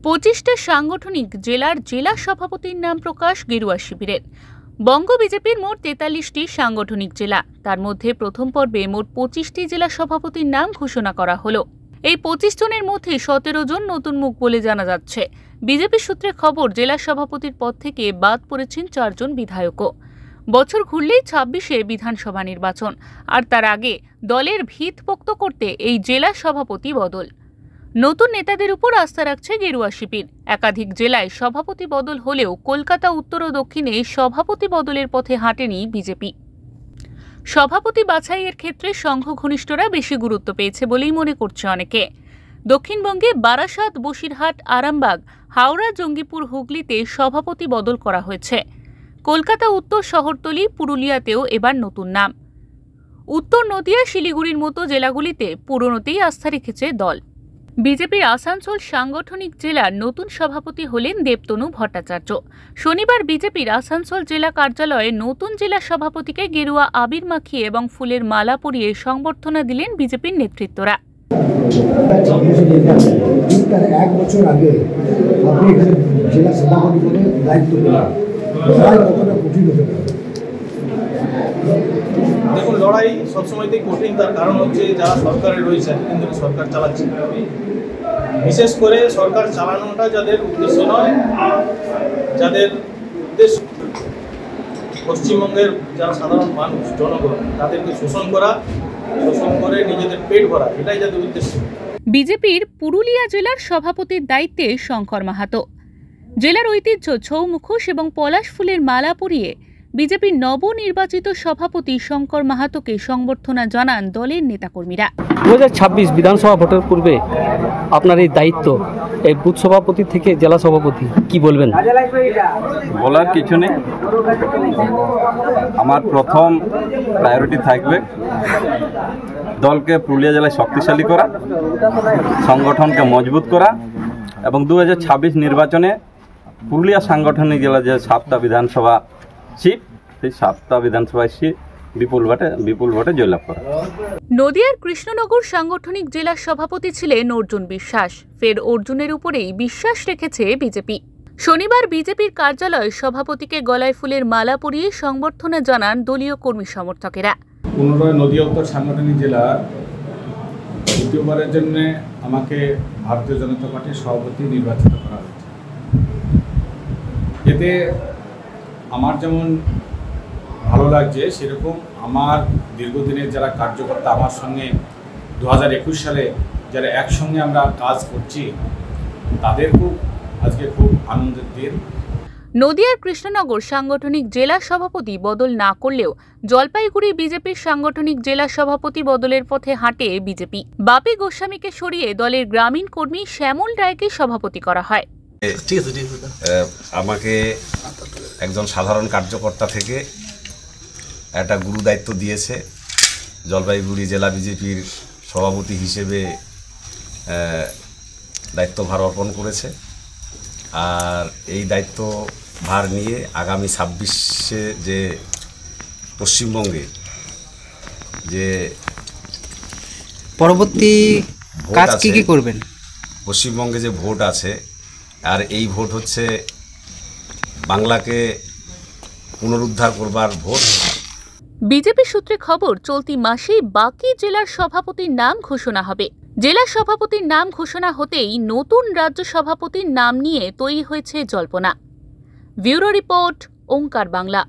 25টা সাংগঠনিক জেলার জেলা সভাপতির নাম প্রকাশ গেরুয়া শিবিরের। বঙ্গ বিজেপির মোট 43টি সাংগঠনিক জেলা, তার মধ্যে প্রথম পর্বে মোট 25টি জেলা সভাপতির নাম ঘোষণা করা হলো। এই 25 জনের মধ্যে 17 জন নতুন মুখ বলে জানা যাচ্ছে। বিজেপি সূত্রে খবর, জেলা সভাপতির পদ থেকে বাদ পড়েছেন 4 জন বিধায়কও। বছর ঘুরলেই 26-এ বিধানসভা নির্বাচন, আর তার আগে দলের ভিত পোক্ত করতে এই জেলা সভাপতি বদল। নতুন নেতাদের উপর আস্থা রাখছে গেরুয়া শিবির। একাধিক জেলায় সভাপতি বদল হলেও কলকাতা উত্তর ও দক্ষিণে সভাপতি বদলের পথে হাঁটেনি বিজেপি। সভাপতি বাছাইয়ের ক্ষেত্রে সংঘ ঘনিষ্ঠরা বেশি গুরুত্ব পেয়েছে বলেই মনে করছে অনেকে। দক্ষিণবঙ্গে বারাসাত, বসিরহাট, আরামবাগ, হাওড়া, জঙ্গিপুর, হুগলিতে সভাপতি বদল করা হয়েছে। কলকাতা উত্তর, শহরতলি, পুরুলিয়াতেও এবার নতুন নাম। উত্তর নদিয়া, শিলিগুড়ির মতো জেলাগুলিতে পুরনোতেই আস্থা রেখেছে দল। বিজেপির আসানসোল সাংগঠনিক জেলার নতুন সভাপতি হলেন দেবতনু ভট্টাচার্য। শনিবার বিজেপির আসানসোল জেলা কার্যালয়ে নতুন জেলা সভাপতিকে গেরুয়া আবির মাখিয়ে এবং ফুলের মালা পরিয়ে সংবর্ধনা দিলেন বিজেপির নেতৃত্বরা। এক বছর আগে আপনি এখানে জেলা সভাপতি পদে দায়িত্ব পেলেন, কতটা কঠিন হতে পারে? দেখুন, লড়াই সবসময়তেই কঠিন। তার কারণ হচ্ছে যারা সরকারে রয়েছে, কিন্তু সরকার চালাচ্ছে, বিশেষ করে সরকার চালানোটা যাদের উদ্দেশ্য নয়, যাদের উদ্দেশ্য পশ্চিমবঙ্গের যারা সাধারণ মানুষ, জনগণ, তাদেরকে শোষণ করে নিজেদের পেট ভরা, এটাই যাদের উদ্দেশ্য। বিজেপির পুরুলিয়া জেলার সভাপতির দায়িত্বে শঙ্কর মাহাতো। জেলার ঐতিহ্য ছৌ মুখোশ এবং পলাশ ফুলের মালা পরিয়ে বিজেপির নবনির্বাচিত সভাপতি শঙ্কর মাহাতোকে সংবর্ধনা জানান দলের নেতাকর্মীরা। 2026 বিধানসভা ভোটের পূর্বে আপনার এই দায়িত্ব, এই বুথ সভাপতি থেকে জেলা সভাপতি, কি বলবেন? বলার কিছু নেই। আমার প্রথম প্রায়োরিটি থাকবে দলকে পুরুলিয়া জেলায় শক্তিশালী করা, সংগঠনকে মজবুত করা এবং 2026 নির্বাচনে পুরুলিয়া সাংগঠনিক জেলা যে 7টা বিধানসভা সিট, সেই 7টা বিধানসভা সিট বিপুল ভোটে জয়লাভ করা। নদিয়ার কৃষ্ণনগর সাংগঠনিক জেলার সভাপতি ছিলেন অর্জুন বিশ্বাস। ফের অর্জুনের উপরেই বিশ্বাস রেখেছে বিজেপি। শনিবার বিজেপির কার্যালয়ে সভাপতিকে গলায় ফুলের মালা পরিয়ে সংবর্ধনা জানান দলীয় কর্মী সমর্থকেরা। পুনরায় নদিয়া উত্তর সাংগঠনিক জেলার দ্বিতীয়বারের জন্য আমাকে ভারতীয় জনতা পার্টির সভাপতি নির্বাচিত করা হয়েছে। এতে আমার যেমন ভালো লাগছে, সেরকম আমার দীর্ঘদিনের যারা কার্যকর্তা আমার সঙ্গে 2021 সালে যারা একসঙ্গে আমরা কাজ করছি, তাদের আজকে খুব আনন্দের দিন। নদিয়ার কৃষ্ণনগর সাংগঠনিক জেলা সভাপতি বদল না করলেও জলপাইগুড়ি বিজেপির সাংগঠনিক জেলা সভাপতি বদলের পথে হাঁটে বিজেপি। বাপি গোস্বামীকে সরিয়ে দলের গ্রামীণ কর্মী শ্যামল রায়কে সভাপতি করা হয়। আমাকে একজন সাধারণ কার্যকর্তা থেকে একটা গুরু দায়িত্ব দিয়েছে। জলপাইগুড়ি জেলা বিজেপির সভাপতি হিসেবে দায়িত্বভার অর্পণ করেছে। আর এই দায়িত্ব ভার নিয়ে আগামী 26-এ যে পশ্চিমবঙ্গে যে পরবর্তী কাজ কি করবেন, পশ্চিমবঙ্গে যে ভোট আছে, আর এই ভোট হচ্ছে বাংলাকে পুনরুদ্ধার করবার ভোট। বিজেপি সূত্রে খবর, চলতি মাসেই বাকি জেলার সভাপতির নাম ঘোষণা হবে। জেলা সভাপতির নাম ঘোষণা হতেই নতুন রাজ্য সভাপতির নাম নিয়ে তৈরি হয়েছে জল্পনা। ব্যুরো রিপোর্ট, ওঙ্কার বাংলা।